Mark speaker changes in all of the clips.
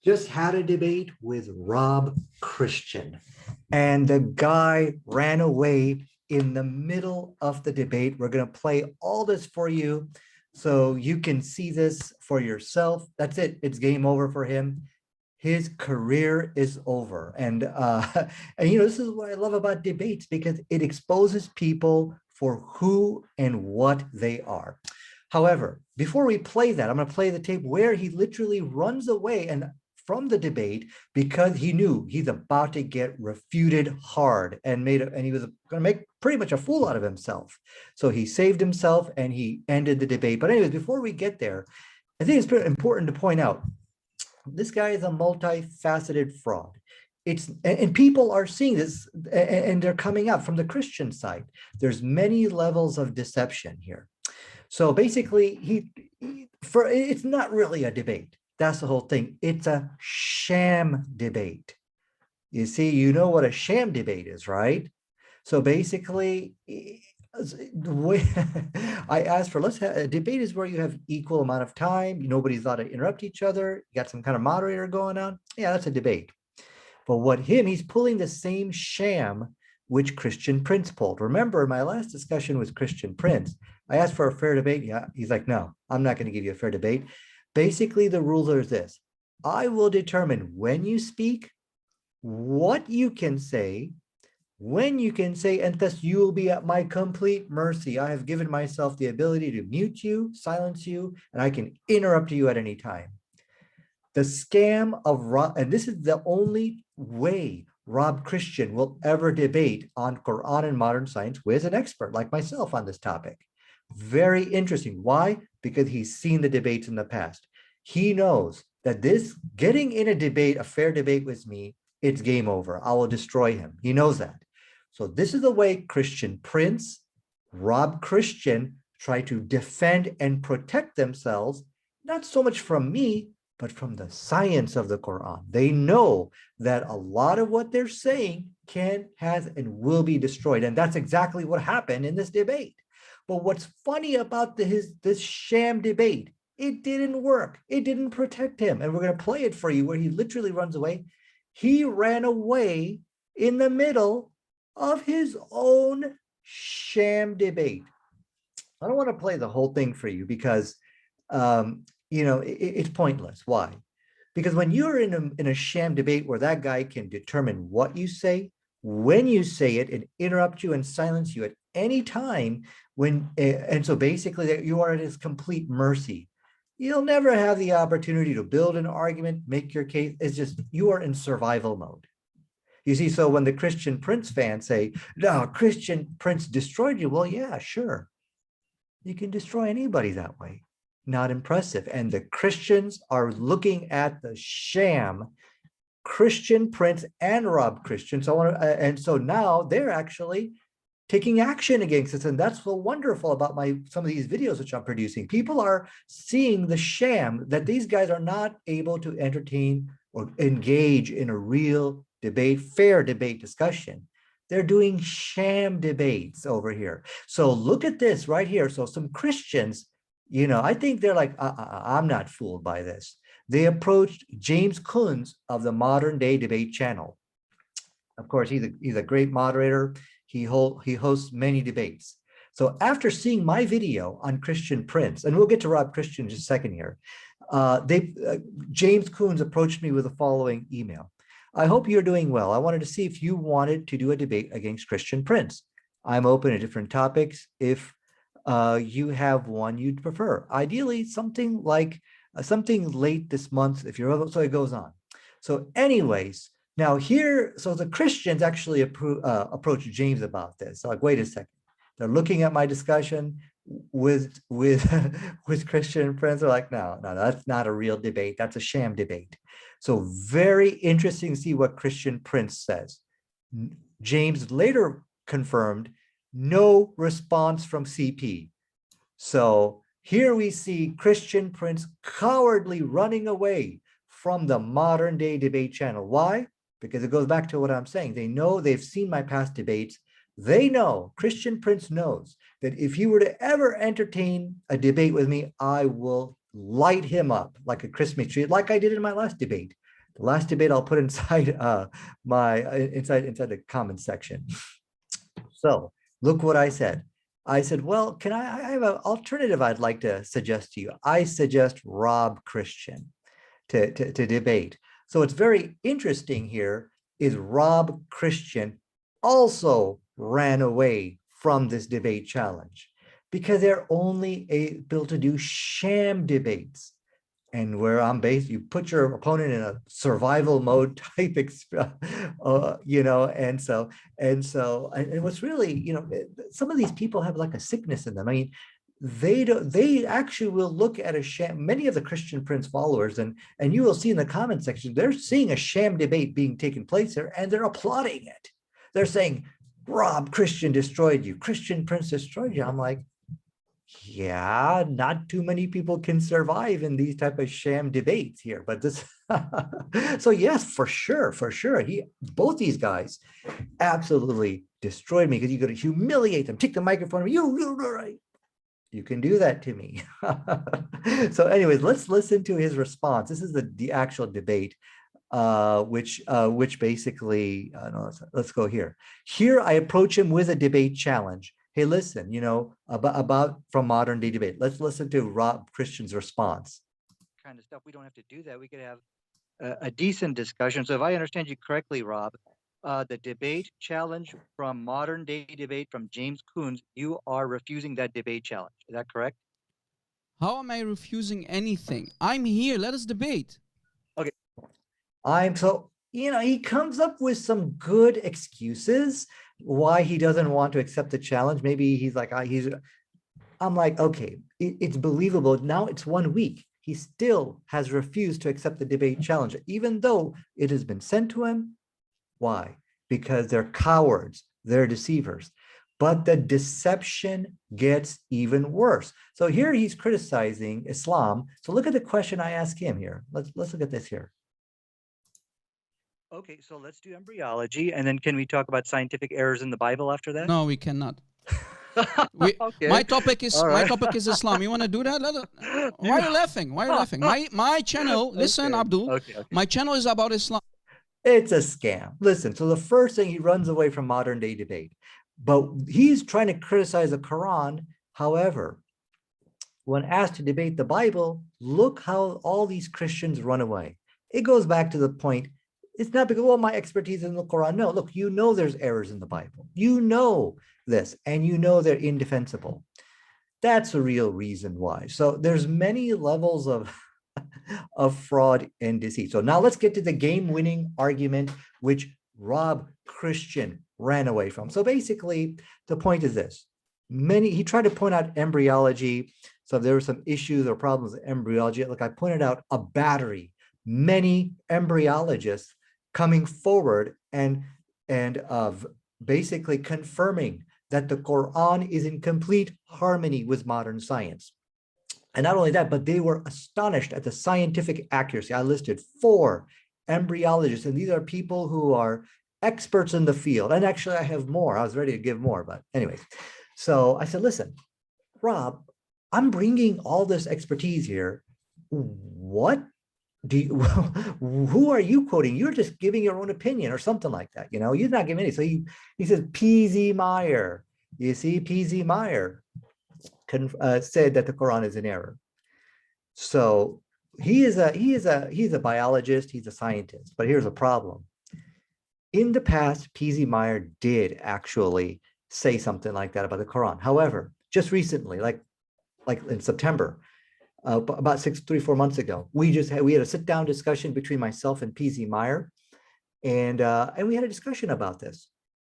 Speaker 1: Just had a debate with Rob Christian, and the guy ran away in the middle of the debate. We're going to play all this for you so you can see this for yourself. That's it. It's game over for him. His career is over. And this is what I love about debates, because it exposes people for who and what they are. However, before we play that, I'm going to play the tape where he literally runs away and from the debate because he knew he's about to get refuted hard and he was going to make pretty much a fool out of himself. So he saved himself and he ended the debate. But anyways, before we get there, I think it's important to point out this guy is a multifaceted fraud. And people are seeing this and they're coming up from the Christian side. There's many levels of deception here. So basically, it's not really a debate. That's the whole thing. It's a sham debate. You see, you know what a sham debate is, right? So basically, the way I asked for, a debate is where you have equal amount of time. Nobody's allowed to interrupt each other. You got some kind of moderator going on. Yeah, that's a debate. But he's pulling the same sham which Christian Prince pulled. Remember, my last discussion with Christian Prince, I asked for a fair debate. Yeah, he's like, no, I'm not going to give you a fair debate. Basically, the rules are this. I will determine when you speak, what you can say, when you can say, and thus you will be at my complete mercy. I have given myself the ability to mute you, silence you, and I can interrupt you at any time. The scam of Rob, and this is the only way Rob Christian will ever debate on Quran and modern science with an expert like myself on this topic. Very interesting. Why? Because he's seen the debates in the past. He knows that getting in a debate, a fair debate with me, it's game over. I will destroy him. He knows that. So this is the way Christian Prince, Rob Christian try to defend and protect themselves, not so much from me, but from the science of the Quran. They know that a lot of what they're saying has, and will be destroyed. And that's exactly what happened in this debate. But what's funny about this sham debate, it didn't work. It didn't protect him. And we're going to play it for you where he literally runs away. He ran away in the middle of his own sham debate. I don't want to play the whole thing for you because, it's pointless. Why? Because when you're in a sham debate where that guy can determine what you say, when you say it, and interrupt you and silence you at any time, and so basically you are at his complete mercy. You'll never have the opportunity to build an argument, make your case. It's just, you are in survival mode. You see, so when the Christian Prince fans say, no, Christian Prince destroyed you. Well, yeah, sure. You can destroy anybody that way. Not impressive. And the Christians are looking at the sham Christian Prince and Rob Christian. So now they're actually taking action against this. And that's so wonderful about some of these videos which I'm producing. People are seeing the sham, that these guys are not able to entertain or engage in a real debate, fair debate discussion. They're doing sham debates over here. So look at this right here. So some Christians, I think they're like, I'm not fooled by this. They approached James Kunz of the Modern Day Debate channel. Of course, he's a great moderator. He hosts many debates. So after seeing my video on Christian Prince, and we'll get to Rob Christian in just a second here, James Kunz approached me with the following email. I hope you're doing well. I wanted to see if you wanted to do a debate against Christian Prince. I'm open to different topics if you have one you'd prefer. Ideally, something like something late this month, if you're able, so it goes on. So anyways, now here, so the Christians actually approached James about this. So like, wait a second. They're looking at my discussion with Christian Prince. They're like, no, that's not a real debate. That's a sham debate. So very interesting to see what Christian Prince says. James later confirmed no response from CP. So here we see Christian Prince cowardly running away from the Modern Day Debate channel. Why? Because it goes back to what I'm saying. They know, they've seen my past debates. They know, Christian Prince knows that if he were to ever entertain a debate with me, I will light him up like a Christmas tree, like I did in my last debate. The last debate I'll put inside inside the comment section. So look what I said. I said, well, I have an alternative I'd like to suggest to you. I suggest Rob Christian to debate. So what's very interesting here is Rob Christian also ran away from this debate challenge because they're only able to do sham debates. And where I'm based, you put your opponent in a survival mode type, and what's really, some of these people have like a sickness in them. I mean, they actually will look at a sham. Many of the Christian Prince followers, and you will see in the comment section, they're seeing a sham debate being taken place there, and they're applauding it. They're saying, Rob Christian destroyed you, Christian Prince destroyed you. I'm like, yeah, not too many people can survive in these type of sham debates here, but this so yes, for sure, both these guys absolutely destroyed me because you got to humiliate them, take the microphone from you can do that to me. So anyways, let's listen to his response. This is the actual debate, which basically no, let's go here. I approach him with a debate challenge. Hey, listen, about from modern day debate. Let's listen to Rob Christian's response.
Speaker 2: Kind of stuff. We don't have to do that. We could have a decent discussion. So if I understand you correctly, Rob, the debate challenge from modern day debate from James Kunz, you are refusing that debate challenge. Is that correct?
Speaker 3: How am I refusing anything? I'm here. Let us debate. Okay.
Speaker 1: He comes up with some good excuses why he doesn't want to accept the challenge. Maybe he's like, I'm like, okay, it's believable. Now it's 1 week. He still has refused to accept the debate challenge, even though it has been sent to him. Why? Because they're cowards, they're deceivers. But the deception gets even worse. So here he's criticizing Islam. So look at the question I asked him here. Let's look at this here.
Speaker 2: Okay, so let's do embryology, and then can we talk about scientific errors in the Bible after that?
Speaker 3: No, we cannot.
Speaker 2: Okay.
Speaker 3: My topic is Islam. You want to do that? Why are you laughing? Why are you laughing? My channel, listen, okay. Abdul. Okay. My channel is about Islam.
Speaker 1: It's a scam. Listen, so the first thing, he runs away from modern day debate, but he's trying to criticize the Quran. However, when asked to debate the Bible, look how all these Christians run away. It goes back to the point. It's not because, well, my expertise is in the Quran. No, look, there's errors in the Bible. You know this, and they're indefensible. That's a real reason why. So there's many levels of fraud and deceit. So now let's get to the game-winning argument, which Rob Christian ran away from. So basically, the point is this. He tried to point out embryology. So there were some issues or problems with embryology. Like I pointed out a battery, many embryologists coming forward and basically confirming that the Quran is in complete harmony with modern science. And not only that, but they were astonished at the scientific accuracy. I listed 4 embryologists, and these are people who are experts in the field. And actually, I have more. I was ready to give more, but anyways. So I said, listen, Rob, I'm bringing all this expertise here. What who are you quoting? You're just giving your own opinion or something like that. You're not giving any. So he says, P.Z. Meyer. You see, P.Z. Meyer said that the Quran is in error. So he's a biologist, he's a scientist, but here's a problem. In the past, P.Z. Meyer did actually say something like that about the Quran. However, just recently, like in September, about 3-4 months ago, we had a sit-down discussion between myself and P.Z. Meyer, and we had a discussion about this.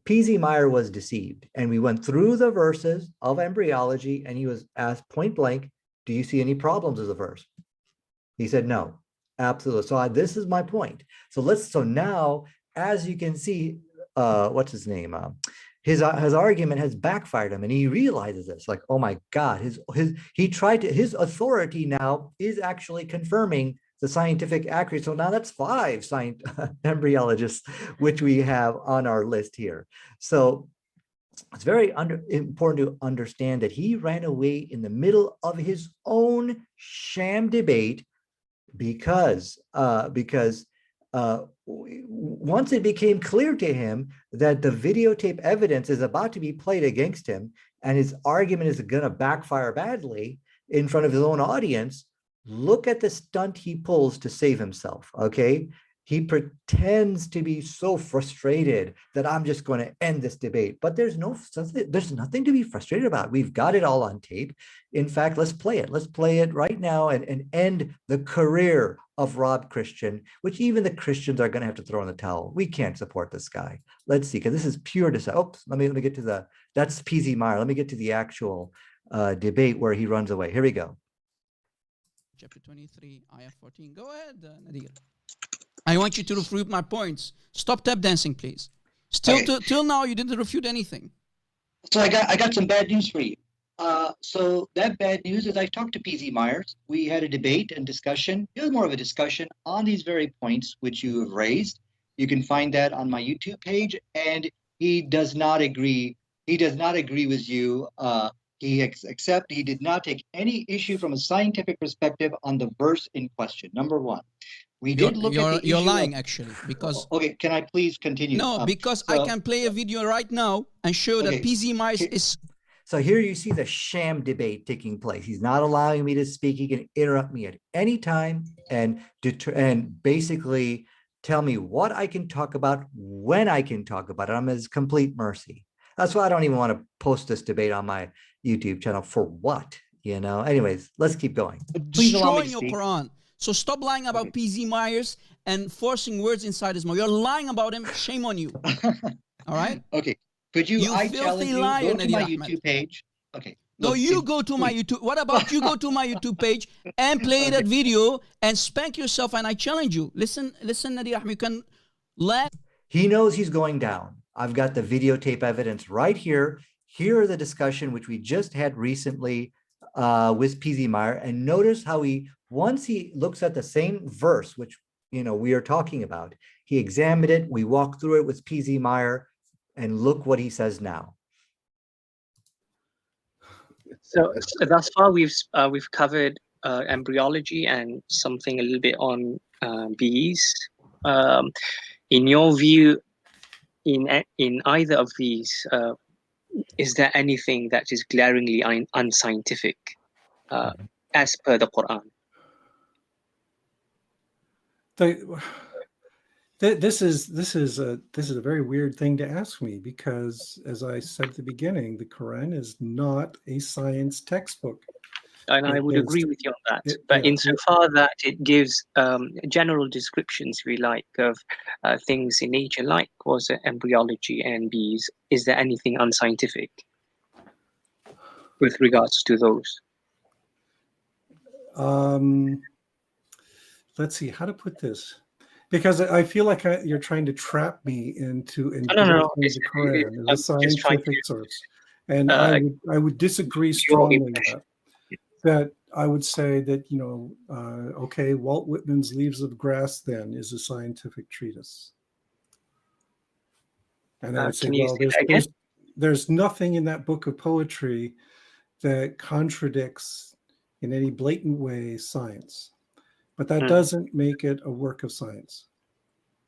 Speaker 1: P.Z. Meyer was deceived, and we went through the verses of embryology, and he was asked point blank, do you see any problems with the verse? He said, no, absolutely. So this is my point. So now, as you can see, what's his name? His argument has backfired him, and he realizes this. Like, oh my God, his authority now is actually confirming the scientific accuracy. So now that's 5 embryologists, which we have on our list here. So it's very important to understand that he ran away in the middle of his own sham debate because once it became clear to him that the videotape evidence is about to be played against him and his argument is going to backfire badly in front of his own audience, look at the stunt he pulls to save himself, okay? He pretends to be so frustrated that I'm just going to end this debate, but there's nothing to be frustrated about. We've got it all on tape. In fact, let's play it. Let's play it right now and end the career of Rob Christian, which even the Christians are going to have to throw in the towel. We can't support this guy. Let's see, because this is pure deception. Oops, let me get to that's PZ Meyer. Let me get to the actual debate where he runs away. Here we go.
Speaker 3: Chapter 23, ayah 14. Go ahead, Nadir. I want you to refute my points. Stop tap dancing, please. Till now, you didn't refute anything.
Speaker 4: So I got some bad news for you. So that bad news is I talked to PZ Myers. We had a debate and discussion. It was more of a discussion on these very points which you have raised. You can find that on my YouTube page. And he does not agree. He does not agree with you. He did not take any issue from a scientific perspective on the verse in question. Number one. We did look at the
Speaker 3: You're lying, actually, because...
Speaker 4: Okay, can I please continue?
Speaker 3: No, because I can play a video right now and show that PZ Myers is...
Speaker 1: So here you see the sham debate taking place. He's not allowing me to speak. He can interrupt me at any time and basically tell me what I can talk about, when I can talk about it. I'm at his complete mercy. That's why I don't even want to post this debate on my YouTube channel. For what? You know? Anyways, let's keep going.
Speaker 4: Please allow me to
Speaker 3: Destroying
Speaker 4: speak.
Speaker 3: your Quran. So stop lying about PZ Myers and forcing words inside his mouth. You're lying about him. Shame on you. All right?
Speaker 4: Okay. Could you, I challenge you, go to my YouTube page. Okay.
Speaker 3: No, you go to my YouTube. What about you go to my YouTube page and play that video and spank yourself, and I challenge you. Listen, Nadir Ahmed, you can laugh.
Speaker 1: He knows he's going down. I've got the videotape evidence right here. Here are the discussion which we just had recently with PZ Meyer, and notice how once he looks at the same verse, which we are talking about, he examined it. We walked through it with PZ Meyer, and look what he says now.
Speaker 5: So thus far we've covered embryology and something a little bit on bees. In your view, in either of these, is there anything that is glaringly unscientific, as per the Quran?
Speaker 6: This is a very weird thing to ask me, because, as I said at the beginning, the Quran is not a science textbook.
Speaker 5: And I would agree with you on that. But insofar that it gives general descriptions, if we like, of things in nature, like was embryology and bees, is there anything unscientific with regards to those?
Speaker 6: Let's see how to put this, because I feel like you're trying to trap me into
Speaker 5: the
Speaker 6: Quran as a scientific source, and I would disagree strongly with that. That I would say that okay, Walt Whitman's Leaves of Grass then is a scientific treatise, and I would say, well, there's nothing in that book of poetry that contradicts in any blatant way science. But that doesn't make it a work of science.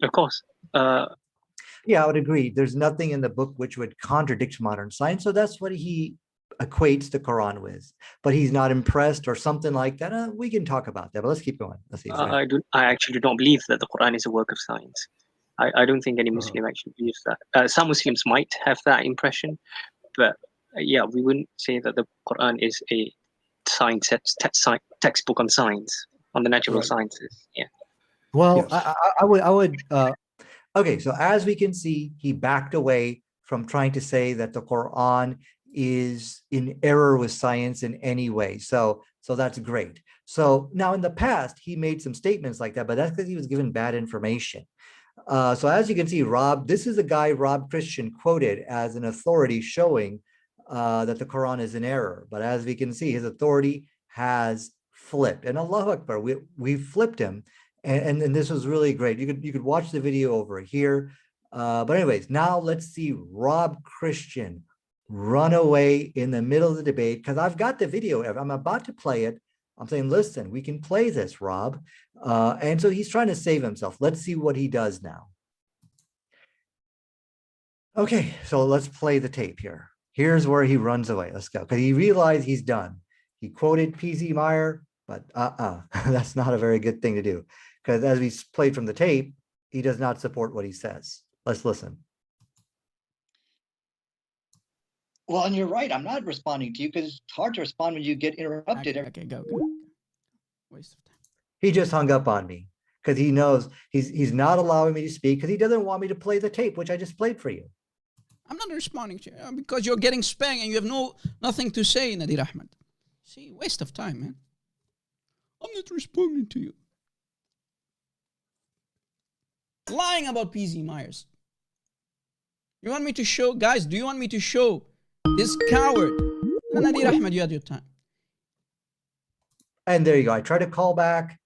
Speaker 5: Of course.
Speaker 1: Yeah, I would agree. There's nothing in the book which would contradict modern science. So that's what he equates the Quran with. But he's not impressed or something like that. We can talk about that, but let's keep going. Let's see.
Speaker 5: I actually do not believe that the Quran is a work of science. I don't think any Muslim actually believes that. Some Muslims might have that impression, but yeah, we wouldn't say that the Quran is a science textbook on science. On the natural sciences, yeah.
Speaker 1: Well, yes. I would. Okay, so as we can see, he backed away from trying to say that the Quran is in error with science in any way. So that's great. So now in the past, he made some statements like that, but that's because he was given bad information. So as you can see, this is a guy Rob Christian quoted as an authority showing that the Quran is in error. But as we can see, his authority has flipped, and Allahu Akbar, we flipped him, and this was really great. You could watch the video over here, but anyways, now let's see Rob Christian run away in the middle of the debate, because I've got the video. I'm about to play it. I'm saying, listen, we can play this, Rob. And so he's trying to save himself. Let's see what he does now. Okay, so let's play the tape here. Here's where he runs away. Let's go. Because he realized he's done. He quoted P.Z. Meyer, but that's not a very good thing to do. Because as we played from the tape, he does not support what he says. Let's listen.
Speaker 4: Well, and you're right. I'm not responding to you because it's hard to respond when you get interrupted.
Speaker 3: Okay, go. Waste of time.
Speaker 1: He just hung up on me because he knows he's not allowing me to speak because he doesn't want me to play the tape, which I just played for you.
Speaker 3: I'm not responding to you because you're getting spanked and you have nothing to say, Nadir Ahmed. See, waste of time, man. I'm not responding to you. Lying about P.Z. Myers. You want me to show, guys, do you want me to show this coward? Nadir Ahmed, you had your time.
Speaker 1: And there you go. I tried to call back,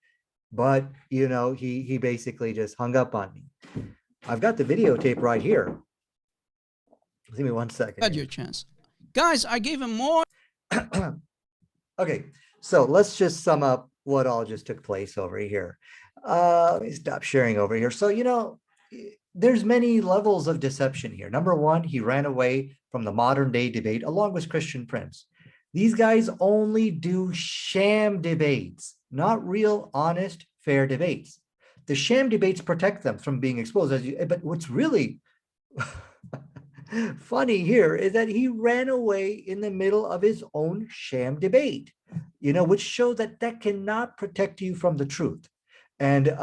Speaker 1: but you know, he basically just hung up on me. I've got the videotape right here. Give me 1 second.
Speaker 3: Had your chance. Guys, I gave him more.
Speaker 1: Okay, so let's just sum up what all just took place over here. Let me stop sharing over here. So, you know, there's many levels of deception here. Number one, he ran away from the modern day debate along with Christian Prince. These guys only do sham debates, not real, honest, fair debates. The sham debates protect them from being exposed. But what's really funny here is that he ran away in the middle of his own sham debate, you know, which shows that cannot protect you from the truth. And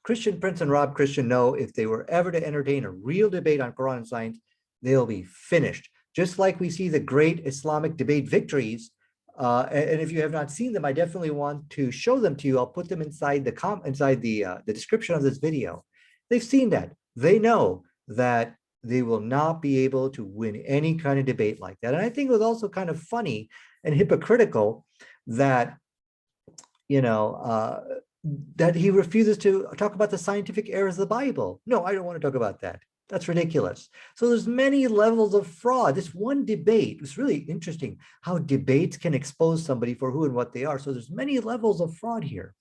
Speaker 1: Christian Prince and Rob Christian know if they were ever to entertain a real debate on Quran and science, they'll be finished. Just like we see the great Islamic debate victories. And if you have not seen them, I definitely want to show them to you. I'll put them inside the description of this video. They've seen that. They know that they will not be able to win any kind of debate like that. And I think it was also kind of funny and hypocritical that, you know, that he refuses to talk about the scientific errors of the Bible. No, I don't want to talk about that. That's ridiculous. So there's many levels of fraud. This one debate, it's really interesting how debates can expose somebody for who and what they are. So there's many levels of fraud here.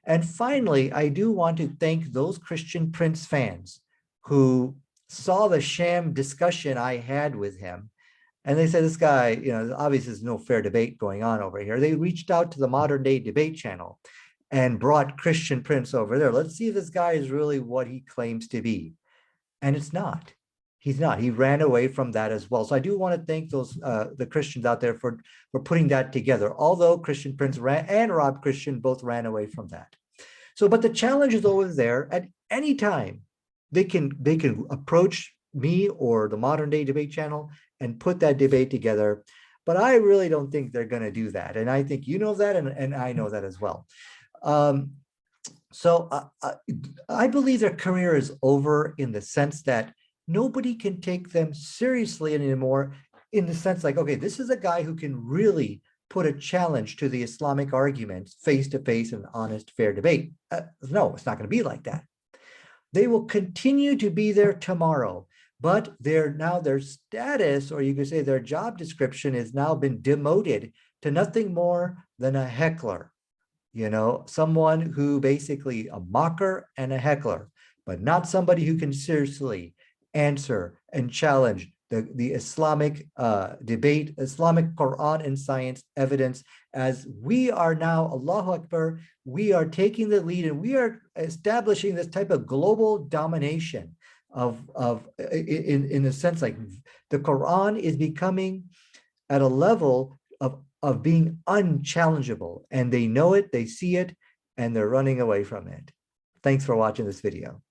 Speaker 1: And finally, I do want to thank those Christian Prince fans who saw the sham discussion I had with him. And they said, this guy, you know, obviously there's no fair debate going on over here. They reached out to the Modern Day Debate channel and brought Christian Prince over there. Let's see if this guy is really what he claims to be. And it's not. He's not. He ran away from that as well. So I do want to thank those the Christians out there for putting that together. Although Christian Prince and Rob Christian both ran away from that. So, but the challenge is over there. At any time, they can approach me or the Modern Day Debate channel and put that debate together. But I really don't think they're going to do that. And I think you know that, and I know that as well. So I believe their career is over in the sense that nobody can take them seriously anymore, in the sense like, okay, this is a guy who can really put a challenge to the Islamic arguments face to face in an honest, fair debate. No, it's not going to be like that. They will continue to be there tomorrow, but their status, or you could say their job description, has now been demoted to nothing more than a heckler. You know, someone who basically a mocker and a heckler, but not somebody who can seriously answer and challenge the Islamic debate, Islamic Quran and science evidence, as we are now, Allahu Akbar, we are taking the lead and we are establishing this type of global domination in a sense like the Quran is becoming at a level of being unchallengeable, and they know it, they see it, and they're running away from it. Thanks for watching this video.